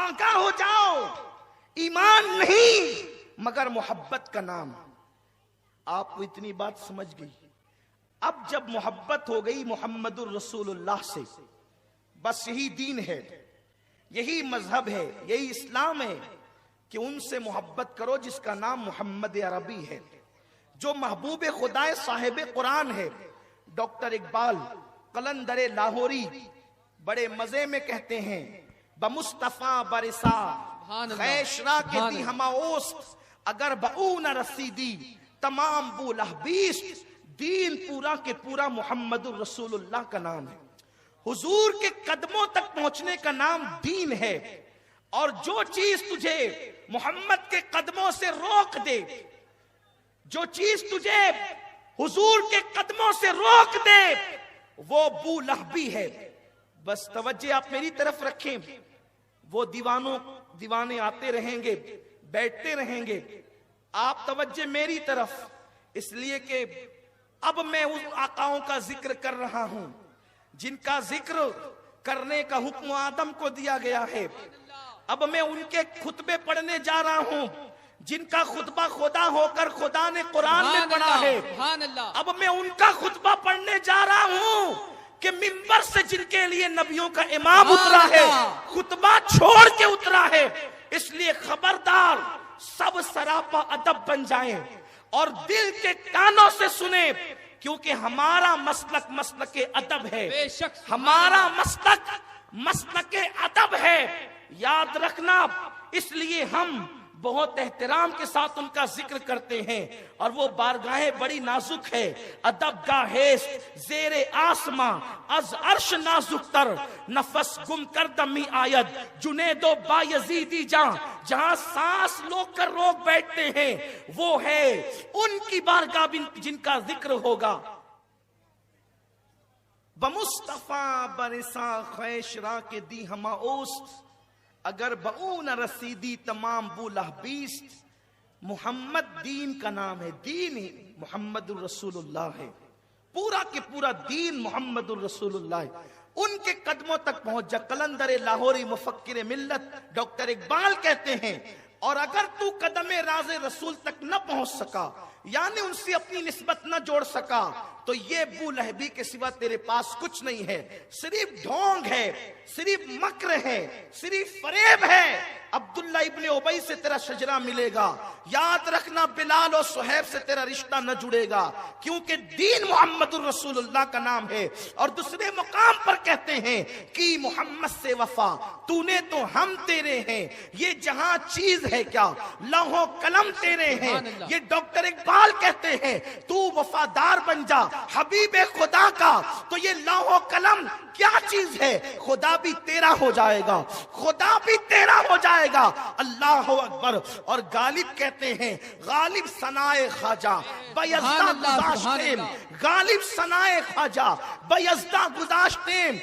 آگاہ ہو جاؤ، ایمان نہیں مگر محبت کا نام۔ آپ کو اتنی بات سمجھ گئی؟ اب جب محبت ہو گئی محمد الرسول اللہ سے، بس یہی دین ہے، یہی مذہب ہے، یہی اسلام ہے کہ ان سے محبت کرو جس کا نام محمد عربی ہے، جو محبوب خدا صاحب قرآن ہے۔ ڈاکٹر اقبال قلندر لاہوری بڑے مزے میں کہتے ہیں، بمصطفیٰ برسا خیشرا کے دی ہما اوست، اگر بہو نہ رسیدی تمام بو لہبیست۔ دین پورا کے پورا محمد الرسول اللہ کا نام ہے، حضور کے قدموں تک پہنچنے کا نام دین ہے۔ اور جو چیز تجھے محمد کے قدموں سے روک دے، جو چیز تجھے حضور کے قدموں سے روک دے، وہ بو لہبی ہے۔ بس توجہ آپ میری طرف رکھیں، وہ دیوانے آتے رہیں گے، بیٹھتے رہیں گے، آپ توجہ میری طرف، اس لیے کہ اب میں ان آقاؤں کا ذکر کر رہا ہوں جن کا ذکر کرنے کا حکم آدم کو دیا گیا ہے۔ اب میں ان کے خطبے پڑھنے جا رہا ہوں جن کا خطبہ خدا ہو کر خدا نے قرآن میں پڑھا ہے۔ اب میں ان کا خطبہ پڑھنے جا رہا ہوں کہ منبر سے جن کے لیے نبیوں کا امام اترا ہے، خطبہ چھوڑ کے اترا ہے۔ اس لیے خبردار، سب سراپا ادب بن جائیں اور دل کے کانوں سے سنیں، کیونکہ ہمارا مسلک مسلک ادب ہے، ہمارا مسلک مسلک ادب ہے، یاد رکھنا۔ اس لیے ہم بہت احترام کے ساتھ ان کا ذکر کرتے ہیں، اور وہ بارگاہیں بڑی نازک ہے۔ ادب گاہیس زیر آسماں از عرش نازک تر، نفس گم کر دمی آید جنید و بایزیدی جاں۔ جہاں سانس لوگ کر روک بیٹھتے ہیں وہ ہے ان کی بارگاہ جن کا ذکر ہوگا۔ بمصطفیٰ برسا خیشرا کے دی ہما اوست، اگر بہو نہ رسیدی تمام بو لہبیست۔ محمد دین کا نام ہے، دین محمد الرسول اللہ ہے، پورا کے پورا دین محمد الرسول اللہ ہے۔ ان کے قدموں تک پہنچ جا۔ قلندر لاہوری مفکر ملت ڈاکٹر اقبال کہتے ہیں، اور اگر تو قدم راز رسول تک نہ پہنچ سکا، یعنی ان سے اپنی نسبت نہ جوڑ سکا، تو یہ بو لہبی کے سوا تیرے پاس کچھ نہیں ہے، صرف ڈھونگ ہے، صرف مکر ہے، صرف فریب ہے۔ عبداللہ ابن ابی سے تیرا شجرہ ملے گا، یاد رکھنا بلال اور صہیب سے تیرا رشتہ نہ جڑے گا، کیونکہ دین محمد الرسول اللہ کا نام ہے۔ اور دوسرے مقام پر کہتے ہیں کہ محمد سے وفا تو نے تو ہم تیرے ہیں، یہ جہاں چیز ہے کیا لوح و قلم تیرے ہیں۔ یہ ڈاکٹر اقبال کہتے ہیں تو وفادار بن جا حبیب خدا کا، تو یہ لوح و قلم کیا چیز ہے، خدا بھی تیرا ہو جائے گا، خدا بھی تیرا ہو جائے گا۔ اللہ اکبر۔ اور غالب کہتے ہیں غالب ثنائے خواجہ بیزدہ گذاشتیم، غالب ثنائے خواجہ بیزدہ گذاشتیم،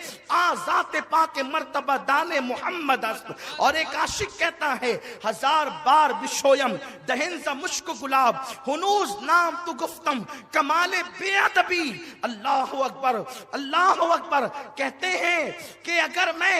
ذات پاک مرتبہ دان محمد است۔ اور ایک عاشق کہتا ہے ہزار بار بشویم دہنز مشک گلاب، ہنوز نام تو گفتم کمال بے ادبی۔ اللہ اکبر، اللہ اکبر۔ کہتے ہیں کہ اگر میں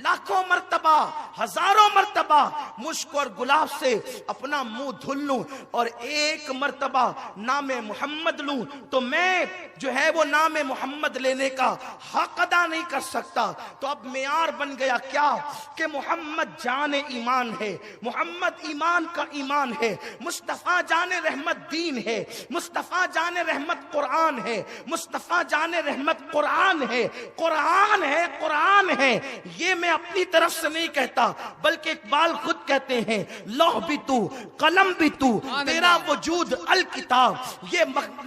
لاکھوں مرتبہ، ہزاروں مرتبہ مشک اور گلاب سے اپنا منہ دھل لوں اور ایک مرتبہ نام محمد لوں، تو میں جو ہے وہ نام محمد لینے کا حق ادا نہیں کر سکتا۔ تو اب معیار بن گیا کیا کہ محمد جان ایمان ہے، محمد ایمان کا ایمان ہے، مصطفیٰ جان رحمت دین ہے، مصطفیٰ جان رحمت قرآن ہے، مصطفیٰ جان رحمت قرآن ہے، قرآن ہے، قرآن ہے۔ یہ میں اپنی طرف سے نہیں کہتا، بلکہ اقبال خود کہتے ہیں لوح بھی تو قلم بھی تو تیرا وجود الکتاب۔ یہ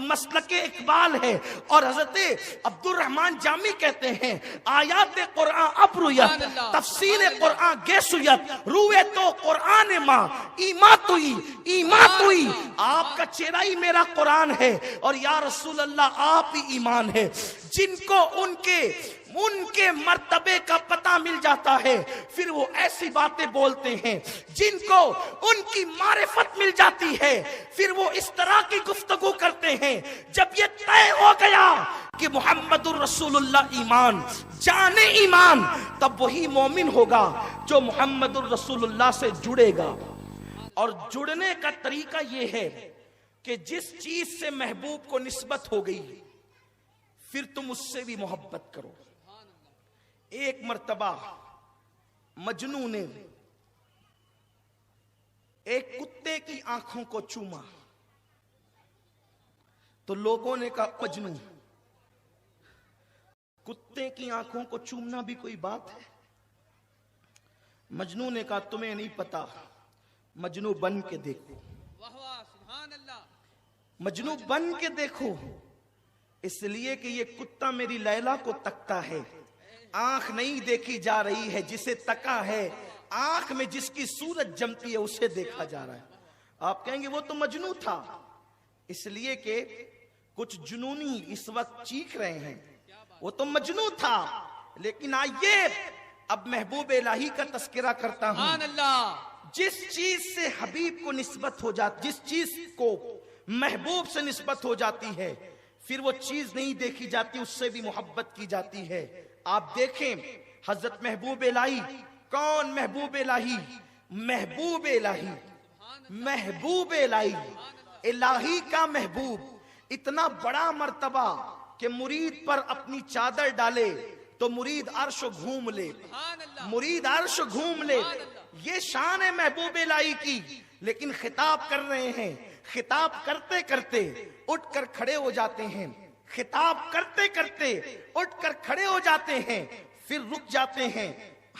مسلک اقبال ہے۔ اور حضرت عبد الرحمن جامی کہتے ہیں آیات قرآن اب رویت، تفسیر قرآن گیسویت، روئے تو قرآن ماں ایماں توئی، ایماں توئی۔ آپ کا چہرہ ہی میرا قرآن ہے، اور یا رسول اللہ آپ ہی ایمان ہے۔ جن کو ان کے مرتبے کا پتہ مل جاتا ہے، پھر وہ ایسی باتیں بولتے ہیں۔ جن کو ان کی معرفت مل جاتی ہے، پھر وہ اس طرح کی گفتگو کرتے ہیں۔ جب یہ طے ہو گیا کہ محمد الرسول اللہ ایمان جانے ایمان، تب وہی مومن ہوگا جو محمد الرسول اللہ سے جڑے گا۔ اور جڑنے کا طریقہ یہ ہے کہ جس چیز سے محبوب کو نسبت ہو گئی پھر تم اس سے بھی محبت کرو۔ ایک مرتبہ مجنوں نے ایک کتے کی آنکھوں کو چوما تو لوگوں نے کہا مجنوں، کتے کی آنکھوں کو چومنا بھی کوئی بات ہے؟ مجنوں نے کہا تمہیں نہیں پتا، مجنوں بن کے دیکھو، مجنوں بن کے دیکھو، اس لیے کہ یہ کتا میری لیلا کو تکتا ہے، آنکھ نہیں دیکھی جا رہی ہے، جسے تکا ہے آنکھ میں جس کی صورت جمتی ہے اسے دیکھا جا رہا ہے۔ آپ کہیں گے وہ تو مجنوں تھا، اس لیے کہ کچھ جنونی اس وقت چیخ رہے ہیں، وہ تو مجنوں تھا۔ لیکن آئیے اب محبوب الہی کا تذکرہ کرتا ہوں۔ جس چیز سے حبیب کو نسبت ہو جاتی، جس چیز کو محبوب سے نسبت ہو جاتی ہے پھر وہ چیز نہیں دیکھی جاتی، اس سے بھی محبت کی جاتی ہے۔ آپ دیکھیں حضرت محبوب الہی، کون محبوب الہی؟ محبوب الہی، محبوب الہی، الہی کا محبوب، اتنا بڑا مرتبہ کہ مرید پر اپنی چادر ڈالے تو مرید عرش گھوم لے، مرید عرش گھوم لے، یہ شان ہے محبوب الہی کی۔ لیکن خطاب کر رہے ہیں، خطاب کرتے کرتے اٹھ کر کھڑے ہو جاتے ہیں، خطاب کرتے کرتے اٹھ کر کھڑے ہو جاتے ہیں، پھر رک جاتے ہیں،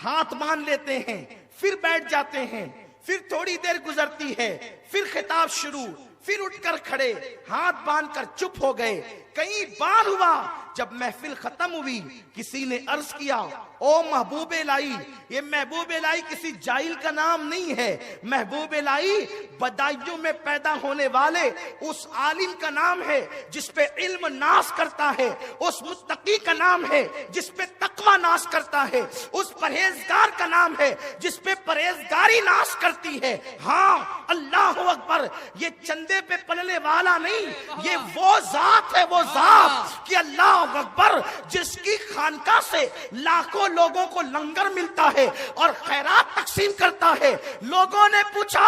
ہاتھ باندھ لیتے ہیں، پھر بیٹھ جاتے ہیں، پھر تھوڑی دیر گزرتی ہے، پھر خطاب شروع، پھر اٹھ کر کھڑے، ہاتھ باندھ کر چپ ہو گئے۔ کئی بار ہوا جب محفل ختم ہوئی کسی نے عرض کیا او محبوب الہی، یہ محبوب الہی کسی جاہل کا نام نہیں ہے، محبوب الہی بدایوں میں پیدا ہونے والے اس عالم کا نام ہے جس پہ علم ناز کرتا ہے، اس متقی کا نام ہے جس پہ تقوی ناز کرتا ہے، اس پرہیزگار کا نام ہے جس پہ پرہیزگاری ناز کرتی ہے۔ ہاں اللہ اکبر، یہ چندے پہ پلنے والا نہیں، یہ وہ ذات ہے، وہ ذات کہ اللہ اکبر جس کی خانقاہ سے لاکھوں لوگوں کو لنگر ملتا ہے اور خیرات تقسیم کرتا ہے۔ لوگوں نے پوچھا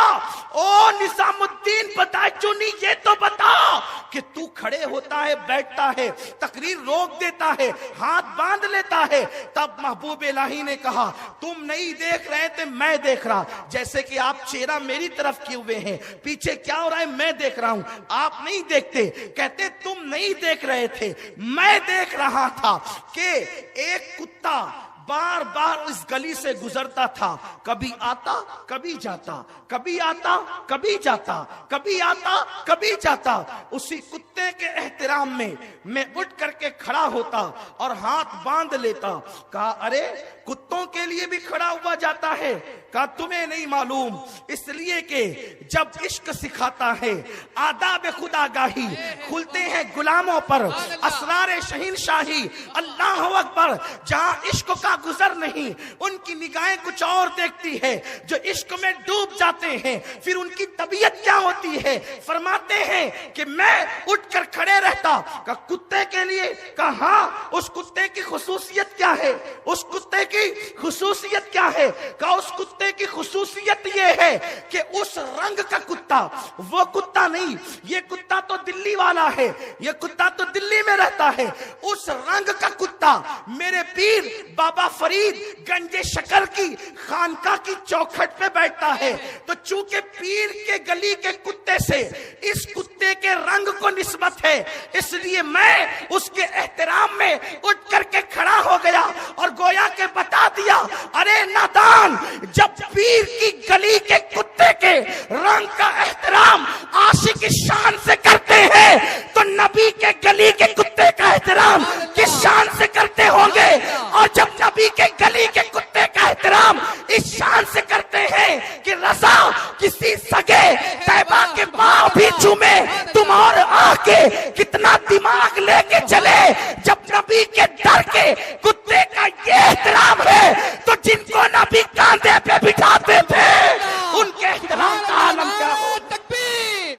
او نظام الدین بدایچونی، یہ تو بتا کہ تو کھڑے ہوتا ہے، بیٹھتا ہے، تقریر روک دیتا ہے، ہاتھ باندھ لیتا ہے۔ تب محبوب الہی نے کہا تم نہیں دیکھ رہے تھے، میں دیکھ رہا، جیسے کہ آپ چہرہ میری طرف کیے ہوئے ہیں، پیچھے کیا ہو رہا ہے میں دیکھ رہا ہوں، آپ نہیں دیکھتے۔ کہتے تم نہیں دیکھ رہے تھے، میں دیکھ رہا تھا کہ ایک کتا بار بار اس گلی سے گزرتا تھا، کبھی آتا کبھی جاتا، کبھی آتا کبھی جاتا، کبھی آتا کبھی جاتا۔ اسی کتے کے احترام میں اٹھ کر کے کھڑا ہوتا اور ہاتھ باندھ لیتا۔ کہا ارے کتوں کے لیے بھی کھڑا ہوا جاتا ہے؟ کہا تمہیں نہیں معلوم، اس لیے کہ جب عشق سکھاتا ہے آداب خدا گاہی کھلتے ہیں غلاموں پر اسرار شہنشاہی۔ اللہ اکبر، جہاں عشق کا گزر نہیں ان کی نگاہیں کچھ اور دیکھتی ہے، جو عشق میں ڈوب جاتے ہیں پھر ان کی طبیعت کیا ہوتی ہے؟ فرماتے ہیں کہ میں اٹھ کر کھڑے رہتا۔ کہا کتے کے لیے؟ کہا ہاں، اس کتے کی خصوصیت کیا ہے؟ اس کتے کی خصوصیت کیا ہے؟ کہا اس کتے کی خصوصیت یہ ہے کہ اس رنگ کا کتا وہ کتا نہیں، یہ کتا تو دلی والا ہے، یہ کتا تو دلی میں رہتا ہے، اس رنگ کا کتا میرے پیر بابا فرید گنج شکر کی خانقاہ کی چوکھٹ پہ بیٹھتا ہے۔ تو چونکہ پیر کے گلی کے کتے سے اس کتے کے رنگ کو نسبت ہے، اس لیے میں اس کے احترام میں اٹھ کر کے کھڑا ہو گیا اور گویا کہ بتا دیا ارے نادان، جب پیر کی گلی کے کتے کے رنگ کا احترام عاشق کی شان سے کرتے ہیں تو نبی کے گلی کے کتے کا احترام کس شان سے کرتے ہوں گے؟ اور جب نبی کے گلی کے کتے کا احترام اس شان سے کرتے ہیں کہ رضا کسی سگے طیبہ کے پاؤں بھی چومے، تم اور آ کے کتنا دماغ لے کے چلے۔ جب نبی کے در کے کتے کا یہ احترام ہے